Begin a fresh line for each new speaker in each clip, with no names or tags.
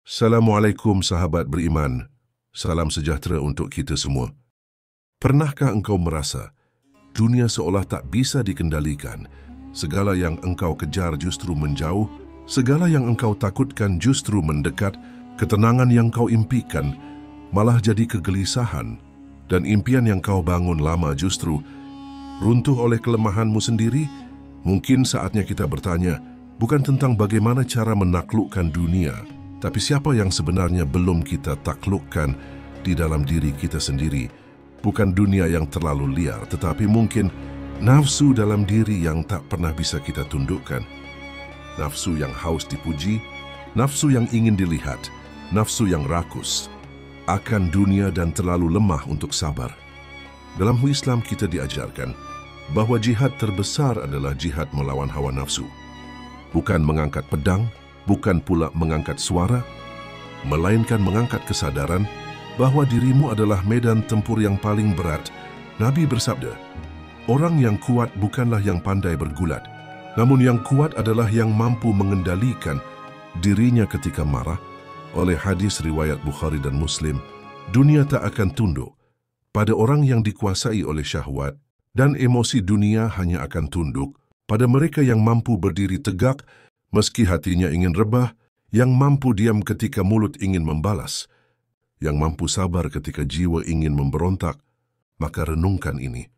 Assalamualaikum sahabat beriman. Salam sejahtera untuk kita semua. Pernahkah engkau merasa dunia seolah tak bisa dikendalikan? Segala yang engkau kejar justru menjauh, segala yang engkau takutkan justru mendekat, ketenangan yang kau impikan malah jadi kegelisahan, dan impian yang kau bangun lama justru runtuh oleh kelemahanmu sendiri? Mungkin saatnya kita bertanya, bukan tentang bagaimana cara menaklukkan dunia, tapi siapa yang sebenarnya belum kita taklukkan di dalam diri kita sendiri. Bukan dunia yang terlalu liar, tetapi mungkin nafsu dalam diri yang tak pernah bisa kita tundukkan. Nafsu yang haus dipuji, nafsu yang ingin dilihat, nafsu yang rakus akan dunia dan terlalu lemah untuk sabar. Dalam Islam kita diajarkan bahwa jihad terbesar adalah jihad melawan hawa nafsu. Bukan mengangkat pedang, bukan pula mengangkat suara, melainkan mengangkat kesadaran bahwa dirimu adalah medan tempur yang paling berat. Nabi bersabda, orang yang kuat bukanlah yang pandai bergulat, namun yang kuat adalah yang mampu mengendalikan dirinya ketika marah. Oleh hadis riwayat Bukhari dan Muslim, dunia tak akan tunduk pada orang yang dikuasai oleh syahwat, dan emosi dunia hanya akan tunduk pada mereka yang mampu berdiri tegak meski hatinya ingin rebah, yang mampu diam ketika mulut ingin membalas, yang mampu sabar ketika jiwa ingin memberontak. Maka renungkan ini.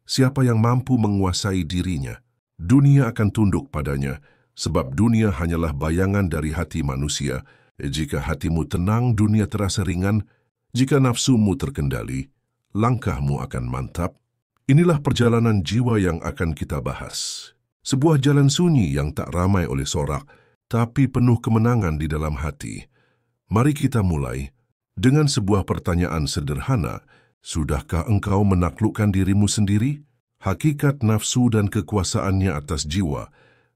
Siapa yang mampu menguasai dirinya, dunia akan tunduk padanya, sebab dunia hanyalah bayangan dari hati manusia. Jika hatimu tenang, dunia terasa ringan. Jika nafsumu terkendali, langkahmu akan mantap. Inilah perjalanan jiwa yang akan kita bahas. Sebuah jalan sunyi yang tak ramai oleh sorak, tapi penuh kemenangan di dalam hati. Mari kita mulai dengan sebuah pertanyaan sederhana. Sudahkah engkau menaklukkan dirimu sendiri? Hakikat nafsu dan kekuasaannya atas jiwa.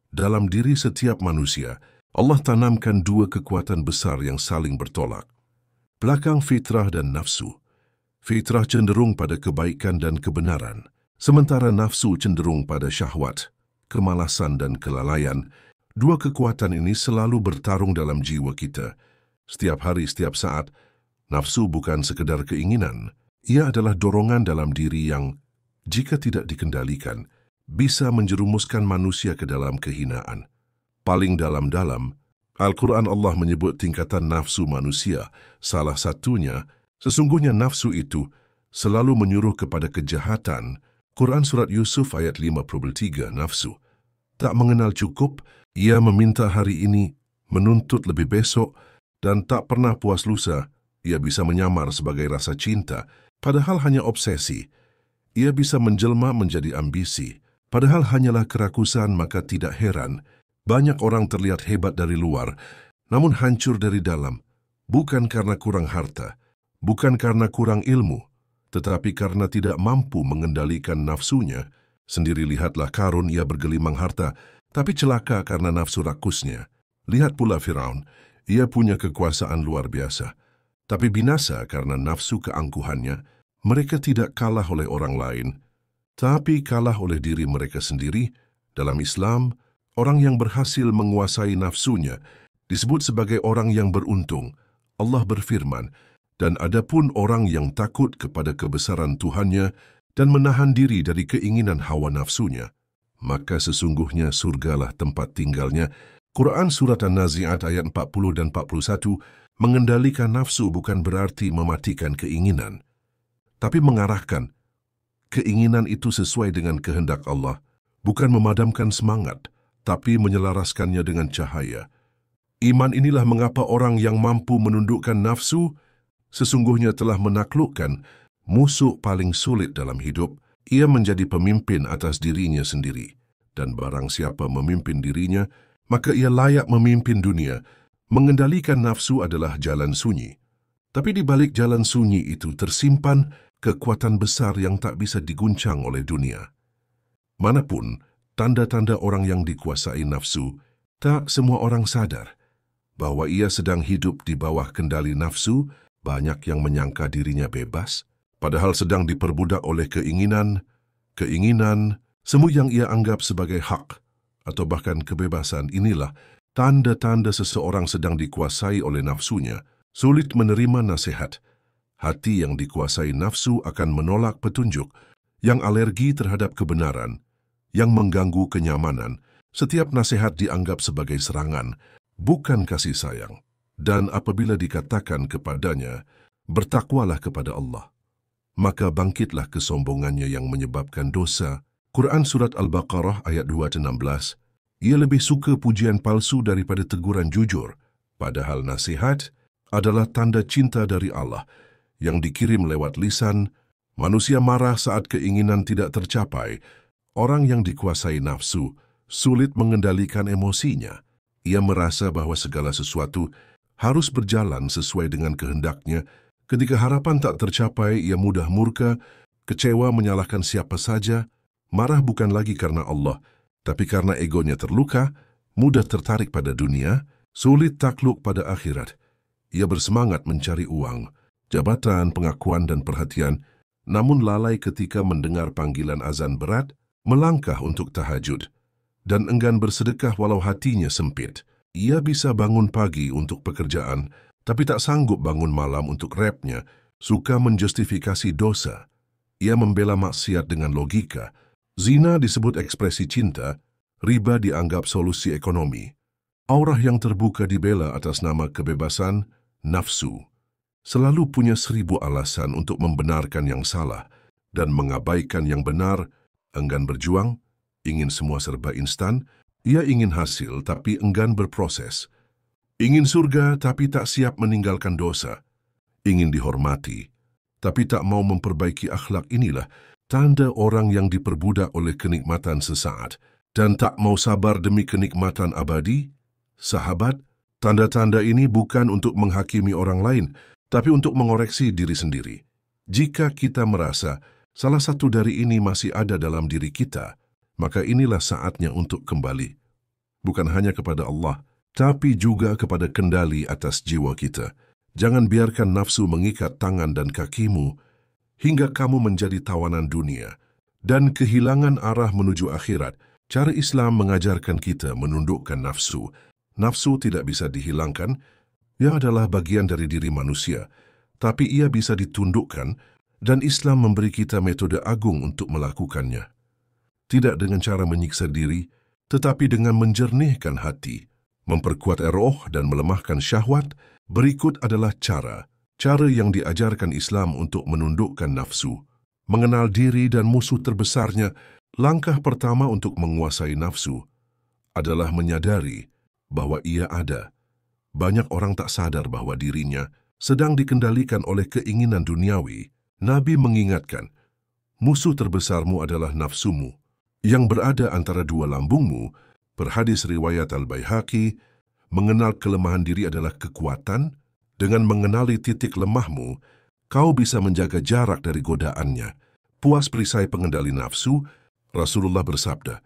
Dalam diri setiap manusia, Allah tanamkan dua kekuatan besar yang saling bertolak. Belakang fitrah dan nafsu. Fitrah cenderung pada kebaikan dan kebenaran, sementara nafsu cenderung pada syahwat, kemalasan dan kelalaian. Dua kekuatan ini selalu bertarung dalam jiwa kita. Setiap hari, setiap saat, nafsu bukan sekedar keinginan. Ia adalah dorongan dalam diri yang, jika tidak dikendalikan, bisa menjerumuskan manusia ke dalam kehinaan. Paling dalam-dalam, Al-Quran Allah menyebut tingkatan nafsu manusia. Salah satunya, sesungguhnya nafsu itu selalu menyuruh kepada kejahatan. Quran Surat Yusuf ayat 53, nafsu tak mengenal cukup, ia meminta hari ini, menuntut lebih besok, dan tak pernah puas lusa. Ia bisa menyamar sebagai rasa cinta, padahal hanya obsesi. Ia bisa menjelma menjadi ambisi, padahal hanyalah kerakusan. Maka tidak heran, banyak orang terlihat hebat dari luar, namun hancur dari dalam, bukan karena kurang harta, bukan karena kurang ilmu, tetapi karena tidak mampu mengendalikan nafsunya. Sendiri lihatlah Karun, ia bergelimang harta, tapi celaka karena nafsu rakusnya. Lihat pula Firaun, ia punya kekuasaan luar biasa, tapi binasa karena nafsu keangkuhannya. Mereka tidak kalah oleh orang lain, tapi kalah oleh diri mereka sendiri. Dalam Islam, orang yang berhasil menguasai nafsunya disebut sebagai orang yang beruntung. Allah berfirman, dan adapun orang yang takut kepada kebesaran Tuhannya dan menahan diri dari keinginan hawa nafsunya, maka sesungguhnya surgalah tempat tinggalnya. Quran Surat An-Nazi'at ayat 40 dan 41, mengendalikan nafsu bukan berarti mematikan keinginan, tapi mengarahkan keinginan itu sesuai dengan kehendak Allah, bukan memadamkan semangat, tapi menyelaraskannya dengan cahaya. Iman inilah mengapa orang yang mampu menundukkan nafsu sesungguhnya telah menaklukkan musuh paling sulit dalam hidup. Ia menjadi pemimpin atas dirinya sendiri. Dan barang siapa memimpin dirinya, maka ia layak memimpin dunia. Mengendalikan nafsu adalah jalan sunyi. Tapi di balik jalan sunyi itu tersimpan kekuatan besar yang tak bisa diguncang oleh dunia. Manapun tanda-tanda orang yang dikuasai nafsu, tak semua orang sadar bahwa ia sedang hidup di bawah kendali nafsu. Banyak yang menyangka dirinya bebas, padahal sedang diperbudak oleh keinginan, semu yang ia anggap sebagai hak, atau bahkan kebebasan. Inilah Tanda-tanda seseorang sedang dikuasai oleh nafsunya, sulit menerima nasihat. Hati yang dikuasai nafsu akan menolak petunjuk, yang alergi terhadap kebenaran, yang mengganggu kenyamanan. Setiap nasihat dianggap sebagai serangan, bukan kasih sayang. Dan apabila dikatakan kepadanya, bertakwalah kepada Allah, maka bangkitlah kesombongannya yang menyebabkan dosa. Quran Surat Al-Baqarah ayat 2-16. Ia lebih suka pujian palsu daripada teguran jujur, padahal nasihat adalah tanda cinta dari Allah yang dikirim lewat lisan. Manusia marah saat keinginan tidak tercapai. Orang yang dikuasai nafsu sulit mengendalikan emosinya. Ia merasa bahwa segala sesuatu harus berjalan sesuai dengan kehendaknya. Ketika harapan tak tercapai, ia mudah murka, kecewa, menyalahkan siapa saja. Marah bukan lagi karena Allah, tapi karena egonya terluka, mudah tertarik pada dunia, sulit takluk pada akhirat. Ia bersemangat mencari uang, jabatan, pengakuan dan perhatian, namun lalai ketika mendengar panggilan azan berat, melangkah untuk tahajud, dan enggan bersedekah walau hatinya sempit. Ia bisa bangun pagi untuk pekerjaan, tapi tak sanggup bangun malam untuk repnya, suka menjustifikasi dosa. Ia membela maksiat dengan logika. Zina disebut ekspresi cinta, riba dianggap solusi ekonomi. Aurah yang terbuka dibela atas nama kebebasan, nafsu. Selalu punya 1000 alasan untuk membenarkan yang salah dan mengabaikan yang benar, enggan berjuang, ingin semua serba instan. Ia ingin hasil tapi enggan berproses. Ingin surga tapi tak siap meninggalkan dosa. Ingin dihormati tapi tak mau memperbaiki akhlak. Inilah tanda orang yang diperbudak oleh kenikmatan sesaat dan tak mau sabar demi kenikmatan abadi. Sahabat, tanda-tanda ini bukan untuk menghakimi orang lain, tapi untuk mengoreksi diri sendiri. Jika kita merasa salah satu dari ini masih ada dalam diri kita, maka inilah saatnya untuk kembali. Bukan hanya kepada Allah, tapi juga kepada kendali atas jiwa kita. Jangan biarkan nafsu mengikat tangan dan kakimu, hingga kamu menjadi tawanan dunia dan kehilangan arah menuju akhirat. Cara Islam mengajarkan kita menundukkan nafsu. Nafsu tidak bisa dihilangkan, ia adalah bagian dari diri manusia, tapi ia bisa ditundukkan, dan Islam memberi kita metode agung untuk melakukannya. Tidak dengan cara menyiksa diri, tetapi dengan menjernihkan hati, memperkuat roh dan melemahkan syahwat. Berikut adalah cara yang diajarkan Islam untuk menundukkan nafsu. Mengenal diri dan musuh terbesarnya. Langkah pertama untuk menguasai nafsu adalah menyadari bahwa ia ada. Banyak orang tak sadar bahwa dirinya sedang dikendalikan oleh keinginan duniawi. Nabi mengingatkan, musuh terbesarmu adalah nafsumu, yang berada antara dua lambungmu. Berhadis riwayat Al-Baihaqi, mengenal kelemahan diri adalah kekuatan. Dengan mengenali titik lemahmu, kau bisa menjaga jarak dari godaannya. Puas perisai pengendali nafsu. Rasulullah bersabda,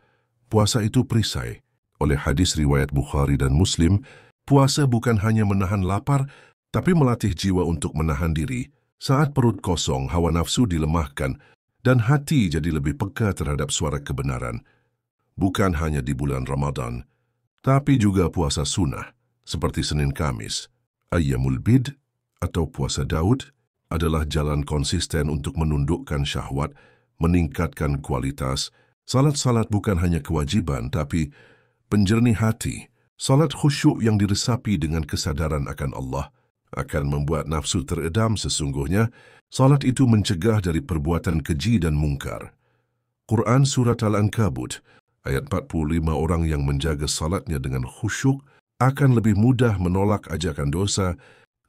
puasa itu perisai. Oleh hadis riwayat Bukhari dan Muslim, puasa bukan hanya menahan lapar, tapi melatih jiwa untuk menahan diri. Saat perut kosong, hawa nafsu dilemahkan, dan hati jadi lebih peka terhadap suara kebenaran. Bukan hanya di bulan Ramadan, tapi juga puasa sunnah, seperti Senin Kamis. Ayyamul Bid atau puasa Daud adalah jalan konsisten untuk menundukkan syahwat, meningkatkan kualitas. Salat bukan hanya kewajiban, tapi penjernih hati. Salat khusyuk yang diresapi dengan kesadaran akan Allah akan membuat nafsu teredam. Sesungguhnya, salat itu mencegah dari perbuatan keji dan mungkar. Quran Surat Al-Ankabut ayat 45, orang yang menjaga salatnya dengan khusyuk akan lebih mudah menolak ajakan dosa.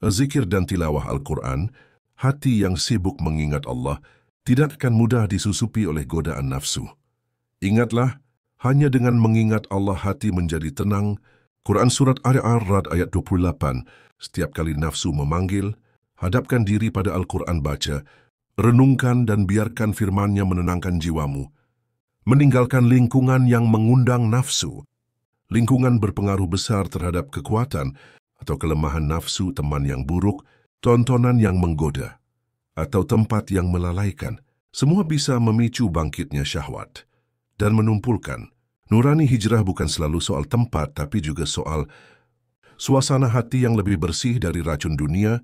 Zikir dan tilawah Al-Quran. Hati yang sibuk mengingat Allah tidak akan mudah disusupi oleh godaan nafsu. Ingatlah, hanya dengan mengingat Allah hati menjadi tenang. Quran Surat Ar-Ra'd ayat 28. Setiap kali nafsu memanggil, hadapkan diri pada Al-Quran, baca, renungkan dan biarkan firman-Nya menenangkan jiwamu. Meninggalkan lingkungan yang mengundang nafsu. Lingkungan berpengaruh besar terhadap kekuatan atau kelemahan nafsu, teman yang buruk, tontonan yang menggoda, atau tempat yang melalaikan. Semua bisa memicu bangkitnya syahwat dan menumpulkan Nurani hijrah bukan selalu soal tempat, tapi juga soal suasana hati yang lebih bersih dari racun dunia,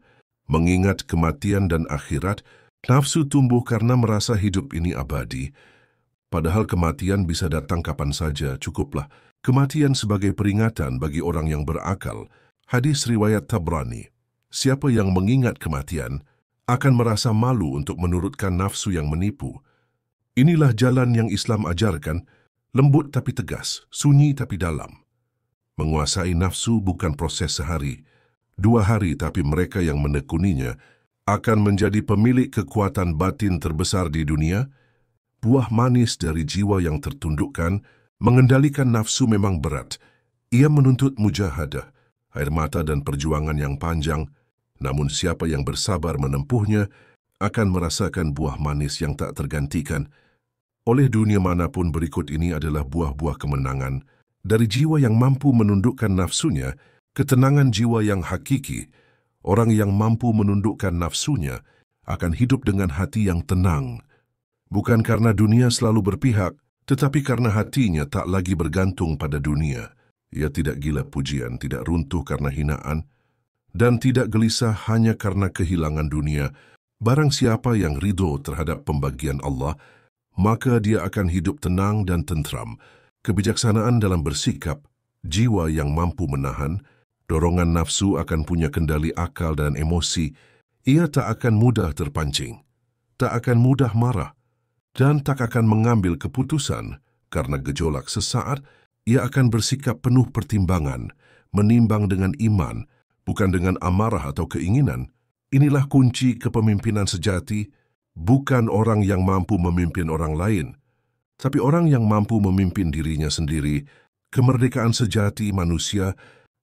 mengingat kematian dan akhirat. Nafsu tumbuh karena merasa hidup ini abadi, padahal kematian bisa datang kapan saja. Cukuplah kematian sebagai peringatan bagi orang yang berakal. Hadis riwayat Tabrani. Siapa yang mengingat kematian akan merasa malu untuk menurutkan nafsu yang menipu. Inilah jalan yang Islam ajarkan, lembut tapi tegas, sunyi tapi dalam. Menguasai nafsu bukan proses sehari, 2 hari, tapi mereka yang menekuninya akan menjadi pemilik kekuatan batin terbesar di dunia. Buah manis dari jiwa yang tertundukkan. Mengendalikan nafsu memang berat. Ia menuntut mujahadah, air mata dan perjuangan yang panjang. Namun siapa yang bersabar menempuhnya akan merasakan buah manis yang tak tergantikan. Oleh dunia manapun, berikut ini adalah buah-buah kemenangan dari jiwa yang mampu menundukkan nafsunya, ketenangan jiwa yang hakiki. Orang yang mampu menundukkan nafsunya akan hidup dengan hati yang tenang. Bukan karena dunia selalu berpihak, tetapi karena hatinya tak lagi bergantung pada dunia. Ia tidak gila pujian, tidak runtuh karena hinaan, dan tidak gelisah hanya karena kehilangan dunia. Barang siapa yang ridho terhadap pembagian Allah, maka dia akan hidup tenang dan tentram. Kebijaksanaan dalam bersikap, jiwa yang mampu menahan, dorongan nafsu akan punya kendali akal dan emosi. Ia tak akan mudah terpancing, tak akan mudah marah, dan tak akan mengambil keputusan karena gejolak sesaat. Ia akan bersikap penuh pertimbangan, menimbang dengan iman, bukan dengan amarah atau keinginan. Inilah kunci kepemimpinan sejati, bukan orang yang mampu memimpin orang lain, tapi orang yang mampu memimpin dirinya sendiri. Kemerdekaan sejati manusia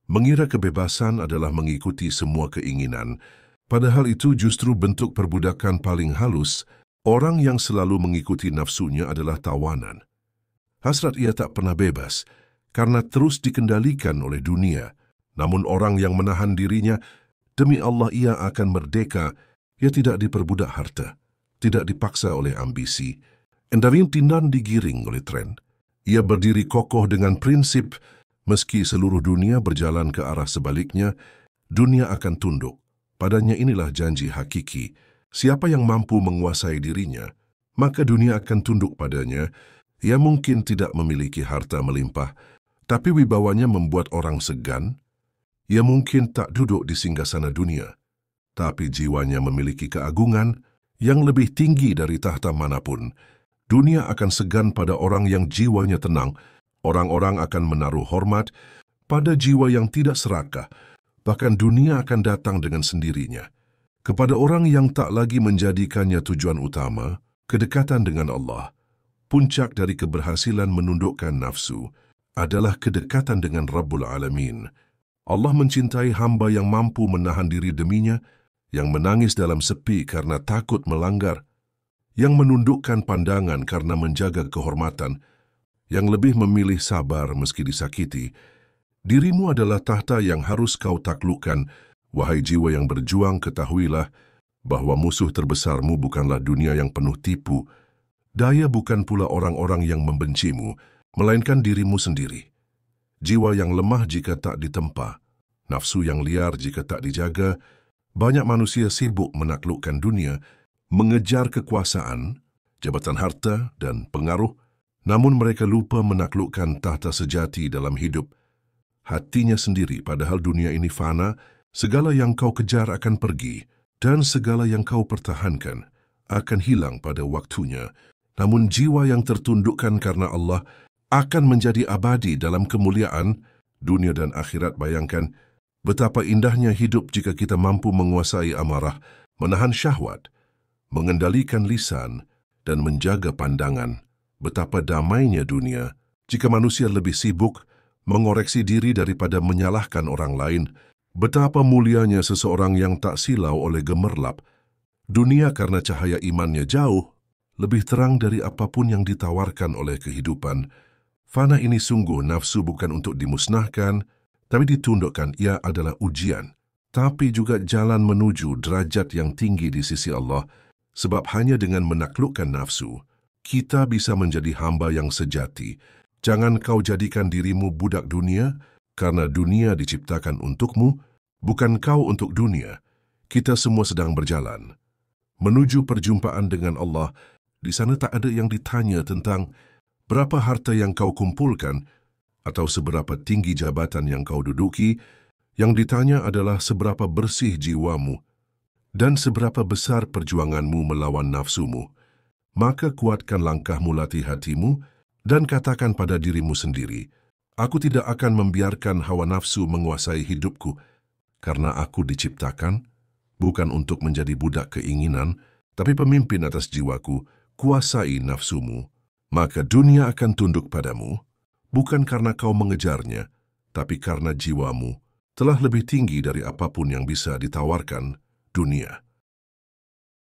mengira kebebasan adalah mengikuti semua keinginan, padahal itu justru bentuk perbudakan paling halus. Orang yang selalu mengikuti nafsunya adalah tawanan. Hasrat ia tak pernah bebas, karena terus dikendalikan oleh dunia. Namun orang yang menahan dirinya, demi Allah ia akan merdeka. Ia tidak diperbudak harta, tidak dipaksa oleh ambisi, dan tidak digiring oleh tren. Ia berdiri kokoh dengan prinsip, meski seluruh dunia berjalan ke arah sebaliknya, dunia akan tunduk. Padanya inilah janji hakiki. Siapa yang mampu menguasai dirinya, maka dunia akan tunduk padanya. Ia mungkin tidak memiliki harta melimpah, tapi wibawanya membuat orang segan. Ia mungkin tak duduk di singgasana dunia, tapi jiwanya memiliki keagungan yang lebih tinggi dari tahta manapun. Dunia akan segan pada orang yang jiwanya tenang. Orang-orang akan menaruh hormat pada jiwa yang tidak serakah. Bahkan dunia akan datang dengan sendirinya. Kepada orang yang tak lagi menjadikannya tujuan utama, kedekatan dengan Allah. Puncak dari keberhasilan menundukkan nafsu adalah kedekatan dengan Rabbul Alamin. Allah mencintai hamba yang mampu menahan diri deminya, yang menangis dalam sepi karena takut melanggar, yang menundukkan pandangan karena menjaga kehormatan, yang lebih memilih sabar meski disakiti. Dirimu adalah tahta yang harus kau taklukkan. Wahai jiwa yang berjuang, ketahuilah bahwa musuh terbesarmu bukanlah dunia yang penuh tipu. Daya bukan pula orang-orang yang membencimu, melainkan dirimu sendiri. Jiwa yang lemah jika tak ditempa, nafsu yang liar jika tak dijaga. Banyak manusia sibuk menaklukkan dunia, mengejar kekuasaan, jabatan harta, dan pengaruh, namun mereka lupa menaklukkan tahta sejati dalam hidup. Hatinya sendiri, padahal dunia ini fana, segala yang kau kejar akan pergi, dan segala yang kau pertahankan akan hilang pada waktunya. Namun jiwa yang tertundukkan karena Allah akan menjadi abadi dalam kemuliaan dunia dan akhirat. Bayangkan betapa indahnya hidup jika kita mampu menguasai amarah, menahan syahwat, mengendalikan lisan, dan menjaga pandangan. Betapa damainya dunia jika manusia lebih sibuk mengoreksi diri daripada menyalahkan orang lain. Betapa mulianya seseorang yang tak silau oleh gemerlap. Dunia karena cahaya imannya jauh lebih terang dari apapun yang ditawarkan oleh kehidupan. Fana ini sungguh nafsu bukan untuk dimusnahkan, tapi ditundukkan. Ia adalah ujian, tapi juga jalan menuju derajat yang tinggi di sisi Allah. Sebab hanya dengan menaklukkan nafsu, kita bisa menjadi hamba yang sejati, Jangan kau jadikan dirimu budak dunia, karena dunia diciptakan untukmu, bukan kau untuk dunia. Kita semua sedang berjalan menuju perjumpaan dengan Allah. Di sana tak ada yang ditanya tentang berapa harta yang kau kumpulkan atau seberapa tinggi jabatan yang kau duduki. Yang ditanya adalah seberapa bersih jiwamu dan seberapa besar perjuanganmu melawan nafsumu. Maka kuatkan langkahmu, latih hatimu, dan katakan pada dirimu sendiri, aku tidak akan membiarkan hawa nafsu menguasai hidupku, karena aku diciptakan bukan untuk menjadi budak keinginan, tapi pemimpin atas jiwaku. Kuasai nafsumu, maka dunia akan tunduk padamu, bukan karena kau mengejarnya, tapi karena jiwamu telah lebih tinggi dari apapun yang bisa ditawarkan dunia.